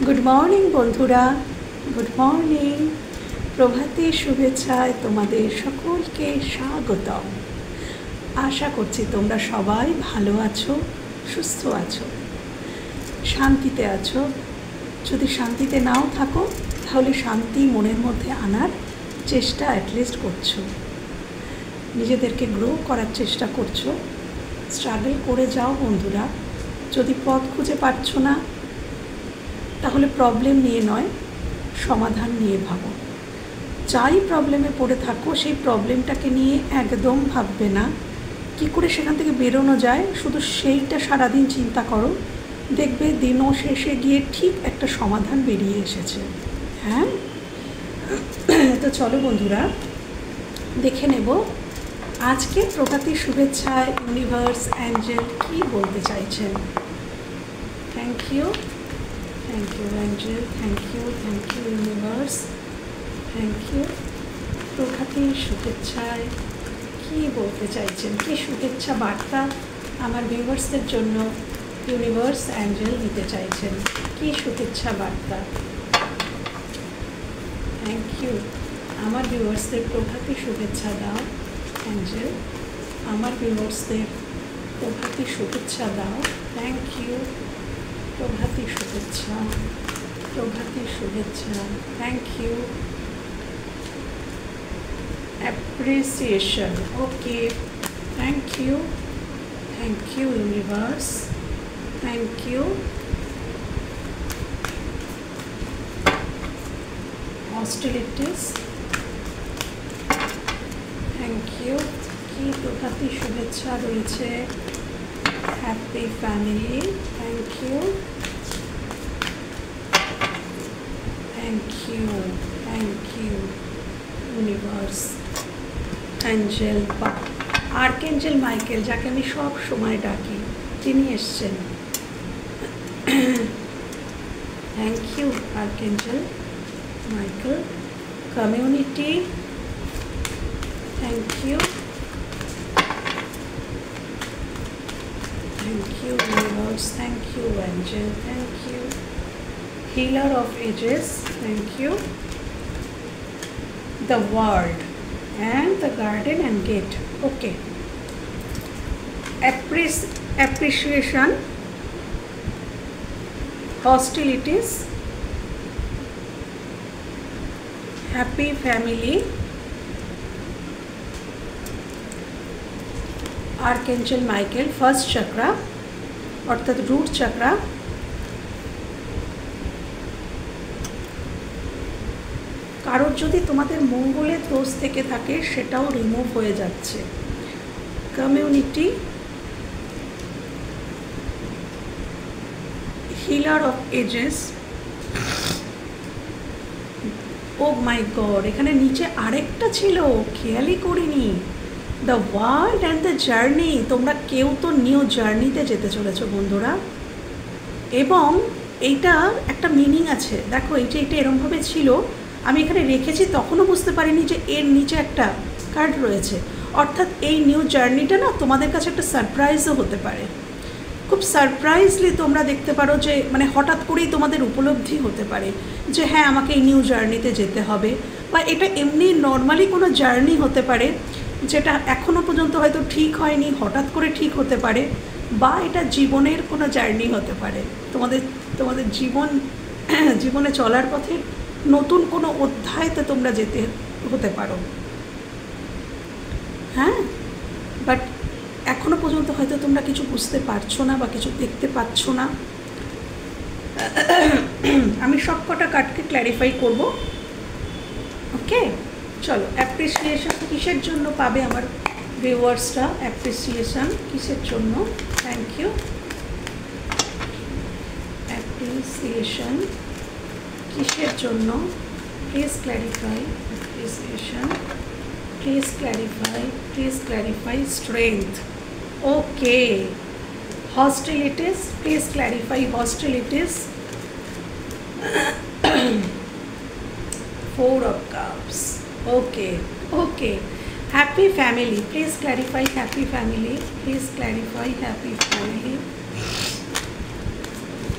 Good morning বন্ধুরা, good morning. প্রভাতী শুভেচ্ছায় তোমাদের সকলকে স্বাগতম। আশা করছি তোমরা সবাই ভালো আছো, সুস্থ আছো, শান্তিতে আছো। যদি শান্তিতে নাও থাকো তাহলে শান্তি মনের মধ্যে আনার চেষ্টা অ্যাটলিস্ট করছো, নিজেদেরকে গ্রো করার চেষ্টা করছো। স্ট্রাগল করে যাও বন্ধুরা। যদি পথ খুঁজে পাচ্ছ না তাহলে প্রবলেম নিয়ে নয়, সমাধান নিয়ে ভাবো। যাই প্রবলেমে পড়ে থাকো সেই প্রবলেমটাকে নিয়ে একদম ভাববে না কী করে সেখান থেকে বেরোনো যায়, শুধু সেইটা সারাদিন চিন্তা করো। দেখবে দিনও শেষে গিয়ে ঠিক একটা সমাধান বেরিয়ে এসেছে। হ্যাঁ, তো চলো বন্ধুরা দেখে নেব আজকে প্রভাতী শুভেচ্ছায় ইউনিভার্স অ্যাঞ্জেল কী বলতে চাইছেন। Thank you angel, thank you universe, thank you. প্রভাতী শুভেচ্ছায় কী বলতে চাইছেন, কী শুভেচ্ছা বার্তা আমার ভিউয়ার্সদের জন্য ইউনিভার্স অ্যাঞ্জেল দিতে চাইছেন, কী শুভেচ্ছা বার্তা। Thank you. আমার ভিউয়ার্সদের প্রভাতী শুভেচ্ছা দাও অ্যাঞ্জেল, আমার ভিউয়ার্সদের প্রভাতী শুভেচ্ছা দাও। Thank you. প্রভাতী শুভেচ্ছা, thank you. Appreciation, okay, thank you universe, thank you. Hostilities, thank you. কি প্রভাতী শুভেচ্ছা রয়েছে। Happy family, thank you universe angel বা আর্কএঞ্জেল মাইকেল, যাকে আমি সব সময় ডাকি, তিনি এসছেন। Thank you archangel Michael. Community, thank you universe, thank you angel, thank you healer of ages, thank you the world and the garden and gate, okay. Appreciation, hostilities, happy family, archangel Michael, first chakra অর্থাৎ root chakra, কারোর যদি তোমাদের মঙ্গলের দোষ থেকে থাকে সেটাও remove হয়ে যাচ্ছে। Community, healer of ages, oh my god, এখানে নিচে আরেকটা ছিল, খেয়ালই করিনি। The world and the journey, তোমরা কেউ তো নিউ জার্নিতে যেতে চলেছো বন্ধুরা, এবং এইটা একটা মিনিং আছে। দেখো এইটা এরমভাবে ছিল, আমি এখানে রেখেছি, তখনও বুঝতে পারিনি যে এর নিচে একটা কার্ড রয়েছে। অর্থাৎ এই নিউ জার্নিটা না তোমাদের কাছে একটা সারপ্রাইজও হতে পারে। খুব সারপ্রাইজলি তোমরা দেখতে পারো যে মানে হঠাৎ করেই তোমাদের উপলব্ধি হতে পারে যে হ্যাঁ আমাকে এই নিউ জার্নিতে যেতে হবে, বা এটা এমনি নর্মালি কোনো জার্নি হতে পারে যেটা এখনও পর্যন্ত হয়তো ঠিক হয়নি, হঠাৎ করে ঠিক হতে পারে, বা এটা জীবনের কোনো জার্নি হতে পারে। তোমাদের জীবনে চলার পথে নতুন কোনো অধ্যায়তে তোমরা যেতে হতে পারো। হ্যাঁ, বাট এখনও পর্যন্ত হয়তো তোমরা কিছু বুঝতে পারছো না বা কিছু দেখতে পাচ্ছ না। আমি সব কটা কার্ডকে ক্ল্যারিফাই করব, ওকে। চলো, অ্যাপ্রিসিয়েশন কিসের জন্য পাবে আমার ভিউয়ার্সরা, অ্যাপ্রিসিয়েশন কিসের জন্য। Thank you. অ্যাপ্রিসিয়েশন কিসের জন্য, please clarify. Appreciation, please clarify strength, okay. Hostilities, please clarify hostilities. Four of Cups, okay. Happy family, please clarify happy family,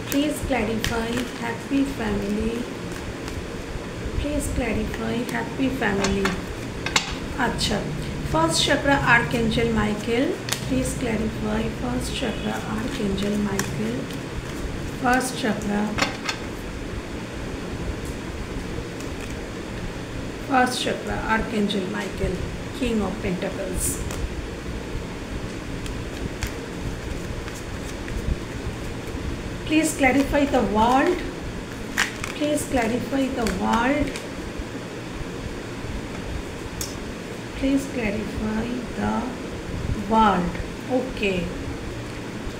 Please clarify happy family. Please clarify happy family. Acha. First chakra Archangel Michael. Please clarify first chakra Archangel Michael. First chakra. First chakra Archangel Michael, King of Pentacles. Please clarify the world. Please clarify the world. Please clarify the world. Okay.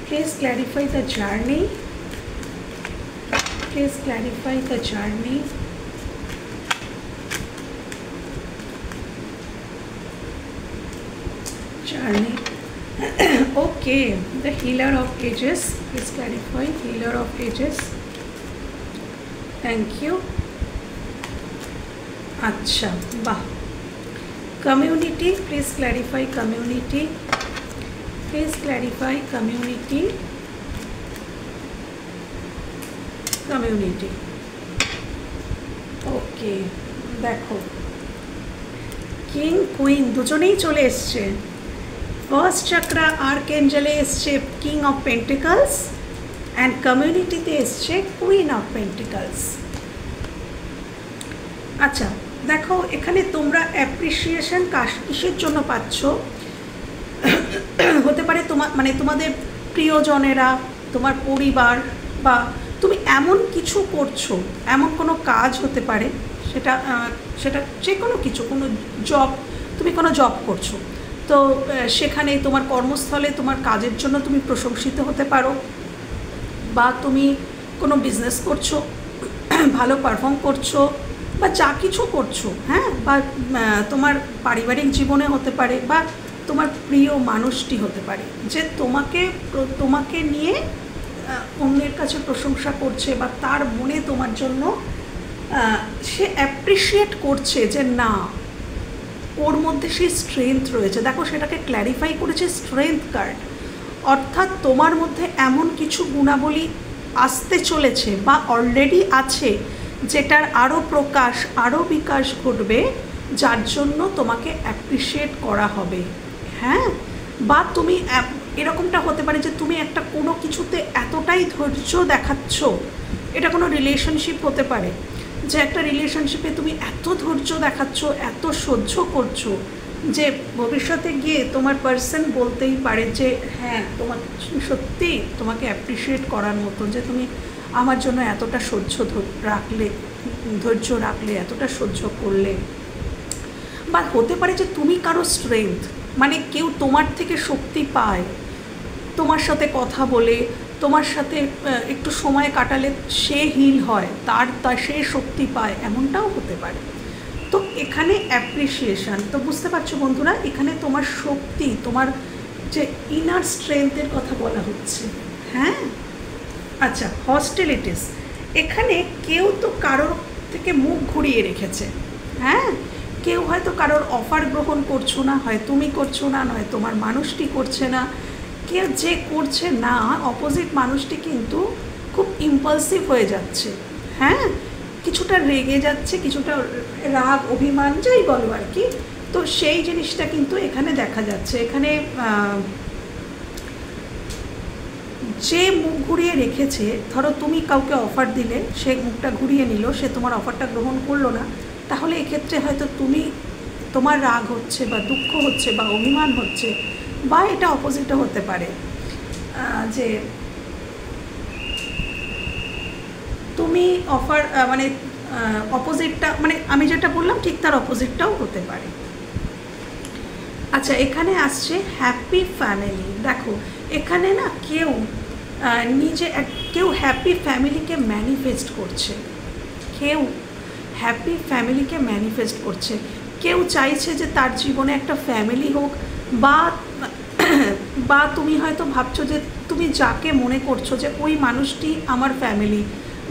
Please clarify the journey. Please clarify the journey. Journey. Okay. The healer of ages. Please clarify healer of ages. Thank you. Acha. Bah. Community. Please clarify community. Please clarify community. Community. Okay. দেখো king queen দুজনেই চলে এসছে। First chakra আর্কএঞ্জেলে এসছে king of pentacles and কমিউনিটিতে এসছে queen of pentacles. আচ্ছা দেখো এখানে তোমরা অ্যাপ্রিসিয়েশন কিসের জন্য পাচ্ছ? হতে পারে তোমাদের প্রিয়জনেরা, তোমার পরিবার, বা তুমি এমন কিছু করছো, এমন কোনো কাজ হতে পারে, সেটা যে কোনো কিছু, কোনো জব, তুমি কোনো জব করছো, তো সেখানে তোমার কর্মস্থলে তোমার কাজের জন্য তুমি প্রশংসিত হতে পারো, বা তুমি কোনো বিজনেস করছো, ভালো পারফর্ম করছো, বা যা কিছু করছো, হ্যাঁ, বা তোমার পারিবারিক জীবনে হতে পারে, বা তোমার প্রিয় মানুষটি হতে পারে যে তোমাকে নিয়ে অন্যের কাছে প্রশংসা করছে, বা তার মনে তোমার জন্য সে অ্যাপ্রিসিয়েট করছে যে না, ওর মধ্যে সেই স্ট্রেংথ রয়েছে। দেখো সেটাকে ক্ল্যারিফাই করেছে স্ট্রেংথ কার্ড, অর্থাৎ তোমার মধ্যে এমন কিছু গুণাবলী আসতে চলেছে বা অলরেডি আছে যেটার আরও প্রকাশ, আরও বিকাশ ঘটবে, যার জন্য তোমাকে অ্যাপ্রিসিয়েট করা হবে। হ্যাঁ, বা তুমি এরকমটা হতে পারে যে তুমি একটা কোনো কিছুতে এতটাই ধৈর্য দেখাচ্ছ, এটা কোনো রিলেশনশিপ হতে পারে, যে একটা রিলেশনশিপে তুমি এত ধৈর্য দেখাচ্ছ, এত সহ্য করছো, যে ভবিষ্যতে গিয়ে তোমার পার্সন বলতেই পারে যে হ্যাঁ, তোমার সত্যি তোমাকে অ্যাপ্রিসিয়েট করার মতো, যে তুমি আমার জন্য এতটা ধৈর্য রাখলে, এতটা সহ্য করলে। বা হতে পারে যে তুমি কারো স্ট্রেংথ, মানে কেউ তোমার থেকে শক্তি পায়, তোমার সাথে কথা বলে, তোমার সাথে একটু সময় কাটালে সে হিল হয়, সে শক্তি পায়, এমনটাও হতে পারে। তো এখানে অ্যাপ্রিসিয়েশন, তো বুঝতে পারছো বন্ধুরা, এখানে তোমার শক্তি, তোমার যে ইনার স্ট্রেংথের কথা বলা হচ্ছে। হ্যাঁ, আচ্ছা, হস্টিলিটিস, এখানে কেউ তো কারোর থেকে মুখ ঘুরিয়ে রেখেছে। হ্যাঁ, কেউ হয়তো কারোর অফার গ্রহণ করছো না, হয় তুমি করছো না, নয় তোমার মানুষটি করছে না। কেউ যে করছে না, অপোজিট মানুষটি কিন্তু খুব ইম্পালসিভ হয়ে যাচ্ছে। হ্যাঁ, কিছুটা রেগে যাচ্ছে, কিছুটা রাগ, অভিমান, যাই বলো আর কি। তো সেই জিনিসটা কিন্তু এখানে দেখা যাচ্ছে। এখানে যে মুখ ঘুরিয়ে রেখেছে, ধরো তুমি কাউকে অফার দিলে, সে মুখটা ঘুরিয়ে নিল, সে তোমার অফারটা গ্রহণ করলো না, তাহলে এক্ষেত্রে হয়তো তোমার রাগ হচ্ছে, বা দুঃখ হচ্ছে, বা অভিমান হচ্ছে, বা এটা অপোজিটও হতে পারে, যে তুমি অফার অপোজিটটা, আমি যেটা বললাম ঠিক তার অপোজিটটাও হতে পারে। আচ্ছা, এখানে আসছে হ্যাপি ফ্যামিলি। দেখো এখানে না কেউ হ্যাপি ফ্যামিলিকে ম্যানিফেস্ট করছে, কেউ হ্যাপি ফ্যামিলিকে ম্যানিফেস্ট করছে, কেউ চাইছে যে তার জীবনে একটা ফ্যামিলি হোক, বা তুমি হয়তো ভাবছো যে তুমি যাকে মনে করছো যে ওই মানুষটি আমার ফ্যামিলি,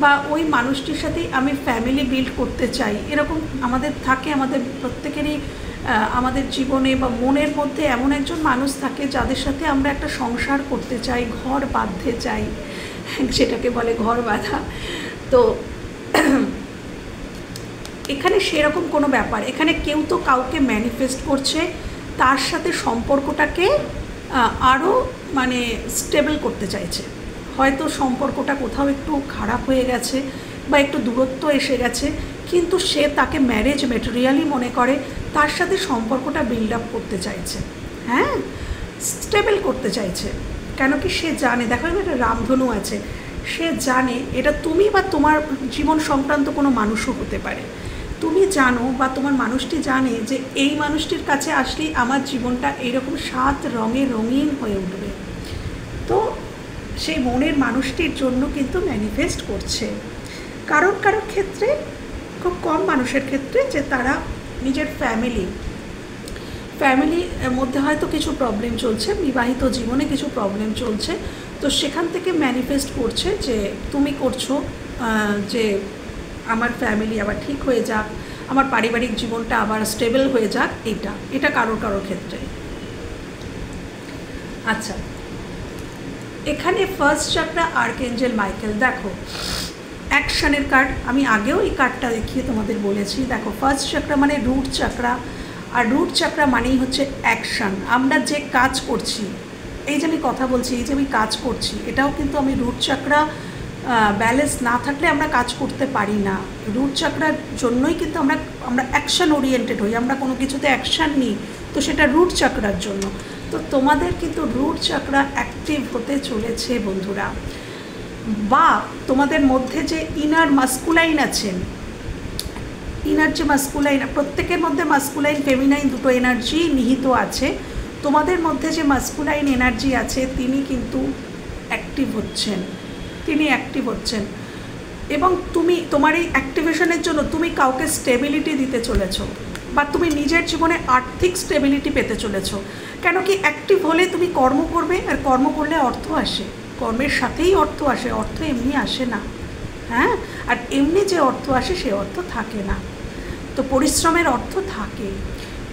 বা ওই মানুষটির সাথেই আমি ফ্যামিলি বিল্ড করতে চাই। এরকম আমাদের থাকে, আমাদের প্রত্যেকেরই আমাদের জীবনে বা মনের মধ্যে এমন একজন মানুষ থাকে যাদের সাথে আমরা একটা সংসার করতে চাই, ঘর বাঁধতে চাই। সেটাকে বলে ঘর বাঁধা। তো এখানে সেরকম কোনো ব্যাপার, এখানে কেউ তো কাউকে ম্যানিফেস্ট করছে, তার সাথে সম্পর্কটাকে আরও মানে স্টেবল করতে চাইছে। হয়তো সম্পর্কটা কোথাও একটু খারাপ হয়ে গেছে বা একটু দূরত্ব এসে গেছে, কিন্তু সে তাকে ম্যারেজ মেটেরিয়ালই মনে করে, তার সাথে সম্পর্কটা বিল্ড আপ করতে চাইছে, হ্যাঁ, স্টেবল করতে চাইছে। কেন কি সে জানে, দেখো একটা রামধনু আছে, সে জানে এটা তুমি বা তোমার জীবন সংক্রান্ত কোনো মানুষও হতে পারে। তুমি জানো বা তোমার মানুষটি জানে যে এই মানুষটির কাছে আসলেই আমার জীবনটা এইরকম 7 রঙে রঙিন হয়ে উঠবে। তো সেই মনের মানুষটির জন্য কিন্তু ম্যানিফেস্ট করছে। কারোর ক্ষেত্রে, খুব কম মানুষের ক্ষেত্রে, যে তারা নিজের ফ্যামিলির মধ্যে হয়তো কিছু প্রবলেম চলছে, বিবাহিত জীবনে কিছু প্রবলেম চলছে, তো সেখান থেকে ম্যানিফেস্ট করছে যে তুমি করছো যে আমার ফ্যামিলি আবার ঠিক হয়ে যাক, আমার পারিবারিক জীবনটা আবার স্টেবল হয়ে যাক, এটা কারোর ক্ষেত্রে। আচ্ছা, এখানে ফার্স্ট চাকরা আর্কএঞ্জেল মাইকেল, দেখো অ্যাকশানের কার্ড, আমি আগেও এই কার্ডটা দেখিয়ে তোমাদের বলেছি। দেখো ফার্স্ট চাকরা মানে রুট চাকরা, আর রুট চাকরা মানেই হচ্ছে অ্যাকশান। আমরা যে কাজ করছি, এই যে আমি কথা বলছি, এই যে আমি কাজ করছি, এটাও কিন্তু আমি রুট চাকরা ব্যালেন্স না থাকলে আমরা কাজ করতে পারি না। রুট চাকরার জন্যই কিন্তু আমরা অ্যাকশান ওরিয়েন্টেড হই, আমরা কোনো কিছুতে অ্যাকশান নিই, তো সেটা রুট চাকরার জন্য। তো তোমাদের কিন্তু রুট চাকরা অ্যাক্টিভ হতে চলেছে বন্ধুরা। বা তোমাদের মধ্যে যে ইনার মাস্কুলাইন আছেন, ইনার যে মাস্কুলাইন, প্রত্যেকের মধ্যে মাস্কুলাইন ফেমিনাইন দুটো এনার্জি নিহিত আছে। তোমাদের মধ্যে যে মাস্কুলাইন এনার্জি আছে তিনি কিন্তু অ্যাক্টিভ হচ্ছেন, এবং তোমার এই অ্যাক্টিভেশনের জন্য তুমি কাউকে স্টেবিলিটি দিতে চলেছো, বা তুমি নিজের জীবনে আর্থিক স্টেবিলিটি পেতে চলেছো। কেন কি অ্যাক্টিভ হলে তুমি কর্ম করবে, আর কর্ম করলে অর্থ আসে, কর্মের সাথেই অর্থ আসে, অর্থ এমনি আসে না, হ্যাঁ, আর এমনি যে অর্থ আসে সে অর্থ থাকে না, তো পরিশ্রমের অর্থ থাকে।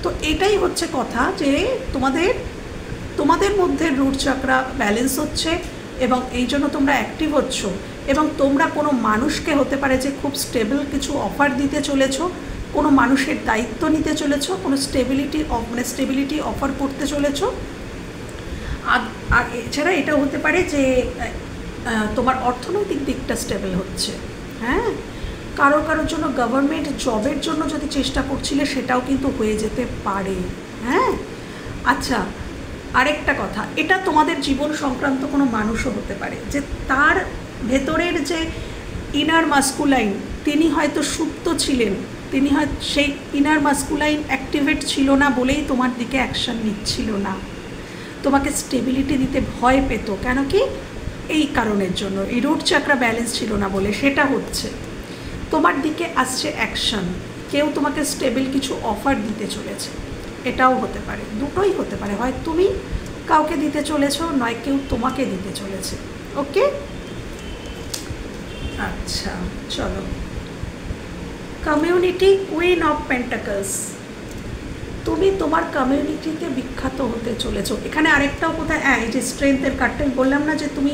তো এটাই হচ্ছে কথা যে তোমাদের মধ্যে রুট চাকরা ব্যালেন্স হচ্ছে, এবং এই জন্য তোমরা অ্যাক্টিভ হচ্ছ, এবং তোমরা কোনো মানুষকে হতে পারে যে খুব স্টেবল কিছু অফার দিতে চলেছো, কোনো মানুষের দায়িত্ব নিতে চলেছো, কোনো স্টেবিলিটি অফার করতে চলেছো। আর এছাড়া এটাও হতে পারে যে তোমার অর্থনৈতিক দিকটা স্টেবল হচ্ছে, হ্যাঁ, কারোর জন্য গভর্নমেন্ট জবের জন্য যদি চেষ্টা করছিলে সেটাও কিন্তু হয়ে যেতে পারে, হ্যাঁ। আচ্ছা, আরেকটা কথা, এটা তোমাদের জীবন সংক্রান্ত কোনো মানুষও হতে পারে যে তার ভেতরের যে ইনার মাস্কুলাইন, তিনি হয়তো সুপ্ত ছিলেন, তিনি হয়তো সেই ইনার মাস্কুলাইন অ্যাক্টিভেট ছিল না বলেই তোমার দিকে অ্যাকশান নিচ্ছিল না, তোমাকে স্টেবিলিটি দিতে ভয় পেত। কেন কি, এই কারণের জন্য, এই রুট চাকরা ব্যালেন্স ছিল না বলে সেটা হচ্ছে। তোমার দিকে আসছে অ্যাকশন, কেউ তোমাকে স্টেবল কিছু অফার দিতে চলেছে, এটাও হতে পারে, দুটোই হতে পারে, হয় তুমি কাউকে দিতে চলেছো, নয় কেউ তোমাকে দিতে চলেছে। ওকে, আচ্ছা চলো, কমিউনিটি কুইন অফ পেন্টাকলস, তুমি তোমার কমিউনিটিতে বিখ্যাত হতে চলেছো। এখানে আরেকটাও কোথায়, এই যে স্ট্রেংথের কার্ডটা বললাম না, যে তুমি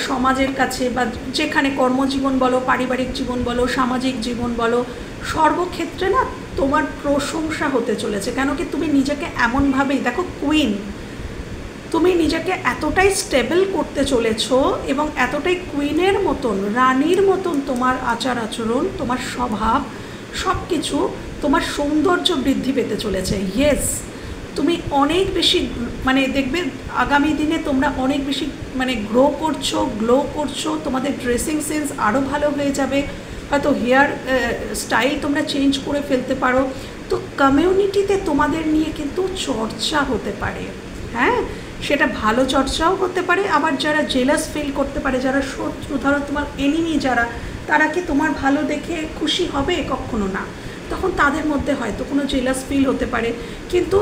সমাজের কাছে বা যেখানে কর্মজীবন বলো, পারিবারিক জীবন বলো, সামাজিক জীবন বলো, সর্বক্ষেত্রে না তোমার প্রশংসা হতে চলেছে। কেন কি, তুমি নিজেকে এমনভাবেই, দেখো কুইন, তুমি নিজেকে এতটাই স্টেবল করতে চলেছো, এবং এতটাই কুইনের মতন, রানীর মতন তোমার আচার আচরণ, তোমার স্বভাব, সব কিছু, তোমার সৌন্দর্য বৃদ্ধি পেতে চলেছে। ইয়েস, তুমি অনেক বেশি, মানে দেখবে আগামী দিনে তোমরা অনেক বেশি মানে গ্লো করছো, তোমাদের ড্রেসিং সেন্স আরও ভালো হয়ে যাবে, হয়তো হেয়ার স্টাইল তোমরা চেঞ্জ করে ফেলতে পারো। তো কমিউনিটিতে তোমাদের নিয়ে কিন্তু চর্চা হতে পারে, হ্যাঁ, সেটা ভালো চর্চাও হতে পারে, আবার যারা জেলাস ফিল করতে পারে, যারা শত্রু, ধরো তোমার এনিমি যারা, তারা কি তোমার ভালো দেখে খুশি হবে? কখনো না, তখন তাদের মধ্যে হয়তো কোনো জেলাস ফিল হতে পারে, কিন্তু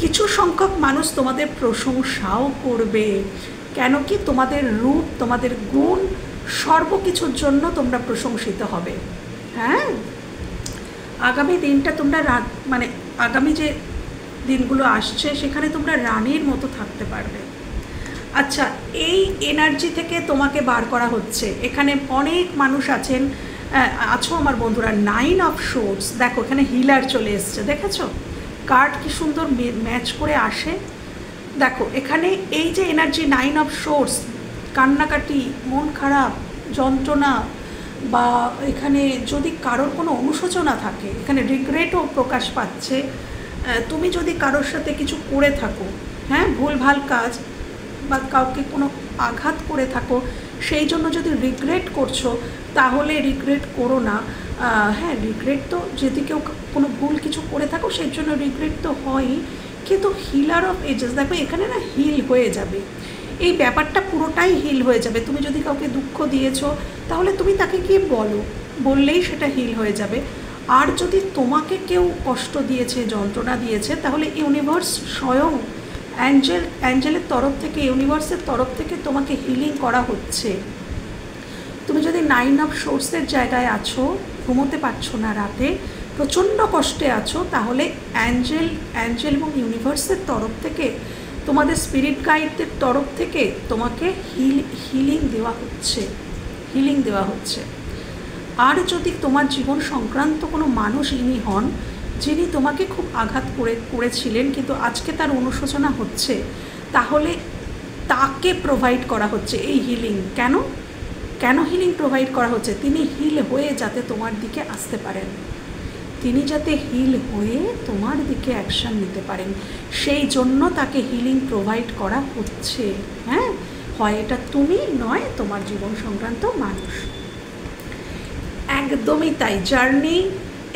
কিছু সংখ্যক মানুষ তোমাদের প্রশংসাও করবে। কেন কি, তোমাদের রূপ, তোমাদের গুণ, সর্বকিছুর জন্য তোমরা প্রশংসিত হবে, হ্যাঁ। আগামী দিনটা তোমরা মানে আগামী যে দিনগুলো আসছে সেখানে তোমরা রানীর মতো থাকতে পারবে। আচ্ছা, এই এনার্জি থেকে তোমাকে বার করা হচ্ছে। এখানে অনেক মানুষ আছেন, আছো আমার বন্ধুরা। 9 অফ সোর্স, দেখো এখানে হিলার চলে এসছে, দেখেছো কার্ড কি সুন্দর ম্যাচ করে আসে। দেখো এখানে এই যে এনার্জি 9 অফ সোর্স, কান্নাকাটি, মন খারাপ, যন্ত্রণা, বা এখানে যদি কারোর কোনো অনুশোচনা থাকে, এখানে রিগ্রেটও প্রকাশ পাচ্ছে। তুমি যদি কারোর সাথে কিছু করে থাকো, হ্যাঁ, ভুলভাল কাজ, বা কাউকে কোনো আঘাত করে থাকো, সেই জন্য যদি রিগ্রেট করছো, তাহলে রিগ্রেট করো না। হ্যাঁ, রিগ্রেট তো যদি কেউ কোনো ভুল কিছু করে থাকো সেই জন্য রিগ্রেট তো হয়ই, কিন্তু হিলার অফ এজেস, দেখো এখানে না হিল হয়ে যাবে, এই ব্যাপারটা পুরোটাই হিল হয়ে যাবে। তুমি যদি কাউকে দুঃখ দিয়েছো, তাহলে তুমি তাকে গিয়ে বললেই সেটা হিল হয়ে যাবে। আর যদি তোমাকে কেউ কষ্ট দিয়েছে, যন্ত্রণা দিয়েছে, তাহলে ইউনিভার্স স্বয়ং অ্যাঞ্জেলের তরফ থেকে, ইউনিভার্সের তরফ থেকে তোমাকে হিলিং করা হচ্ছে। তুমি যদি 9 অফ সোর্সের জায়গায় আছো, ঘুমোতে পারছো না রাতে, প্রচণ্ড কষ্টে আছো, তাহলে অ্যাঞ্জেল এবং ইউনিভার্সের তরফ থেকে, তোমাদের স্পিরিট গাইডদের তরফ থেকে তোমাকে হিলিং দেওয়া হচ্ছে। আর যদি তোমার জীবন সংক্রান্ত কোনো মানুষ ইনি হন, যিনি তোমাকে খুব আঘাত করেছিলেন, কিন্তু আজকে তার অনুশোচনা হচ্ছে, তাহলে তাকে প্রোভাইড করা হচ্ছে এই হিলিং। কেন হিলিং প্রোভাইড করা হচ্ছে? তিনি হিল হয়ে যাতে তোমার দিকে আসতে পারেন, তিনি যাতে হিল হয়ে তোমার দিকে অ্যাকশান নিতে পারেন, সেই জন্য তাকে হিলিং প্রোভাইড করা হচ্ছে। হ্যাঁ, হয় এটা তুমি, নয় তোমার জীবন সংক্রান্ত মানুষ। একদমই তাই। জার্নি,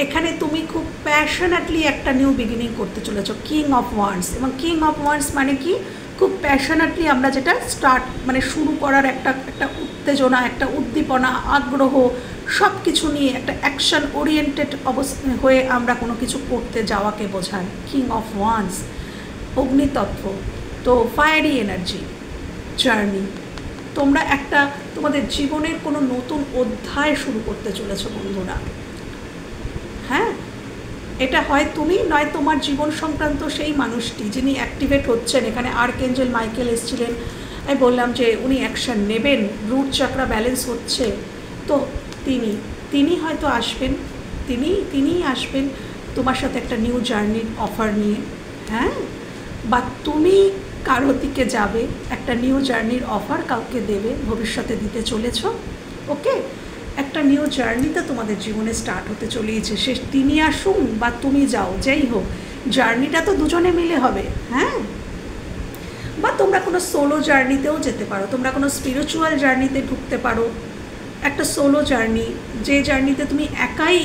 এখানে তুমি খুব প্যাশনেটলি একটা নিউ বিগিনিং করতে চলেছ, কিং অফ ওয়ান্ডস। এবং কিং অফ ওয়ান্ডস মানে কি? খুব প্যাশনেটলি আমরা যেটা মানে শুরু করার একটা উত্তেজনা, একটা উদ্দীপনা, আগ্রহ, সব কিছু নিয়ে একটা অ্যাকশন ওরিয়েন্টেড হয়ে আমরা কোনো কিছু করতে যাওয়াকে বোঝায় কিং অফ ওয়ান্ডস। অগ্নিতত্ত্ব, তো ফায়ারি এনার্জি, জার্নি। তোমরা তোমাদের জীবনের কোনো নতুন অধ্যায় শুরু করতে চলেছো বন্ধুরা। হ্যাঁ, এটা হয় তুমি, নয় তোমার জীবন সংক্রান্ত সেই মানুষটি যিনি অ্যাক্টিভেট হচ্ছেন। এখানে আর্কএঞ্জেল মাইকেল এসেছিলেন, আমি বললাম যে উনি অ্যাকশান নেবেন, রুট চক্রা ব্যালেন্স হচ্ছে, তো তিনি হয়তো আসবেন, তিনিই আসবেন তোমার সাথে একটা নিউ জার্নির অফার নিয়ে। হ্যাঁ, বা তুমি কারো দিকে যাবে, একটা নিউ জার্নির অফার কাউকে দেবে, ভবিষ্যতে দিতে চলেছ। ওকে, একটা নিউ জার্নিতে তোমাদের জীবনে স্টার্ট হতে চলেছে। সে তিনি আসুন বা তুমি যাও, যাই হোক, জার্নিটা তো দুজনে মিলে হবে। হ্যাঁ, বা তোমরা কোনো সোলো জার্নিতেও যেতে পারো, তোমরা কোনো স্পিরিচুয়াল জার্নিতে ঢুকতে পারো, একটা সোলো জার্নি, যে জার্নিতে তুমি একাই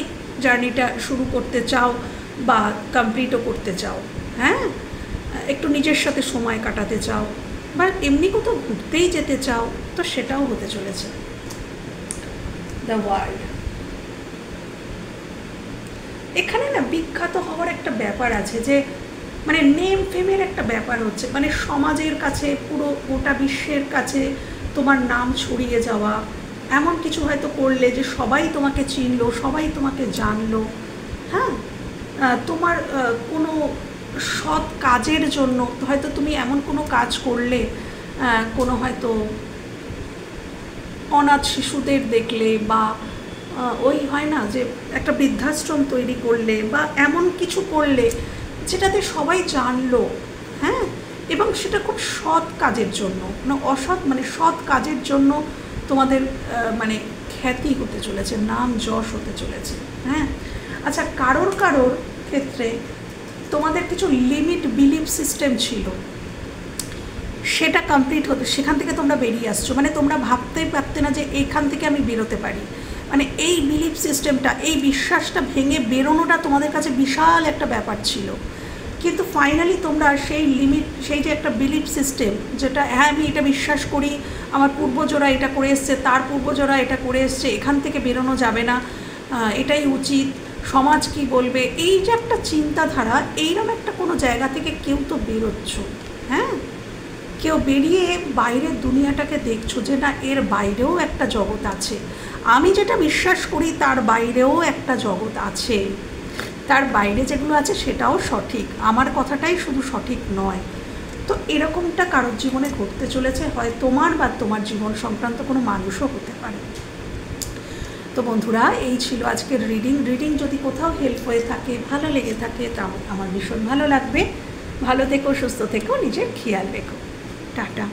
জার্নিটা শুরু করতে চাও বা কমপ্লিটও করতে চাও। হ্যাঁ, একটু নিজের সাথে সময় কাটাতে চাও, বা এমনি কোথাও ঘুরতেই যেতে চাও, তো সেটাও হতে চলেছে। দ্য ওয়ার্ল্ড, এখানে না বিখ্যাত হওয়ার একটা ব্যাপার আছে, যে মানে নেম ফেমের একটা ব্যাপার হচ্ছে, মানে সমাজের কাছে, পুরো গোটা বিশ্বের কাছে তোমার নাম ছড়িয়ে যাওয়া, এমন কিছু হয়তো করলে যে সবাই তোমাকে চিনলো, সবাই তোমাকে জানলো। হ্যাঁ, তোমার কোনো সৎ কাজের জন্য হয়তো তুমি এমন কোনো কাজ করলে, কোনো হয়তো অনাথ শিশুদের দেখলে, বা ওই হয় না যে একটা বৃদ্ধাশ্রম তৈরি করলে, বা এমন কিছু করলে যেটাতে সবাই জানলো। হ্যাঁ, এবং সেটা খুব সৎ কাজের জন্য, মানে সৎ কাজের জন্য তোমাদের মানে খ্যাতি হতে চলেছে, নাম যশ হতে চলেছে। হ্যাঁ, আচ্ছা, কারোর ক্ষেত্রে তোমাদের কিছু লিমিট বিলিফ সিস্টেম ছিল, সেটা কমপ্লিট হতে, সেখান থেকে তোমরা বেরিয়ে আসছো। মানে তোমরা ভাবতেই পারতে না যে এইখান থেকে আমি বেরোতে পারি। মানে এই বিলিফ সিস্টেমটা, এই বিশ্বাসটা ভেঙে বেরোনোটা তোমাদের কাছে বিশাল একটা ব্যাপার ছিল, কিন্তু ফাইনালি তোমরা সেই যে একটা বিলিফ সিস্টেম, যেটা হ্যাঁ আমি এটা বিশ্বাস করি, আমার পূর্বজরা এটা করে এসছে, তার পূর্বজরা এটা করে এসছে, এখান থেকে বেরোনো যাবে না, এটাই উচিত, সমাজ কি বলবে, এই যে একটা চিন্তাধারা, এইরকম একটা কোনো জায়গা থেকে কেউ তো বেরোচ্ছ। হ্যাঁ, কেউ বেরিয়ে বাইরের দুনিয়াটাকে দেখছো যে না, এর বাইরেও একটা জগৎ আছে, আমি যেটা বিশ্বাস করি তার বাইরেও একটা জগৎ আছে, তার বাইরে যেগুলো আছে সেটাও সঠিক, আমার কথাটাই শুধু সঠিক নয়। তো এরকমটা কারোর জীবনে ঘটতে চলেছে, হয় তোমার বা তোমার জীবন সংক্রান্ত কোনো মানুষও হতে পারে। তো বন্ধুরা, এই ছিল আজকের রিডিং যদি কোথাও হেল্প হয়ে থাকে, ভালো লেগে থাকে, তা আমার ভীষণ ভালো লাগবে। ভালো থেকো, সুস্থ থেকো, নিজের খেয়াল রেখো। টাটা।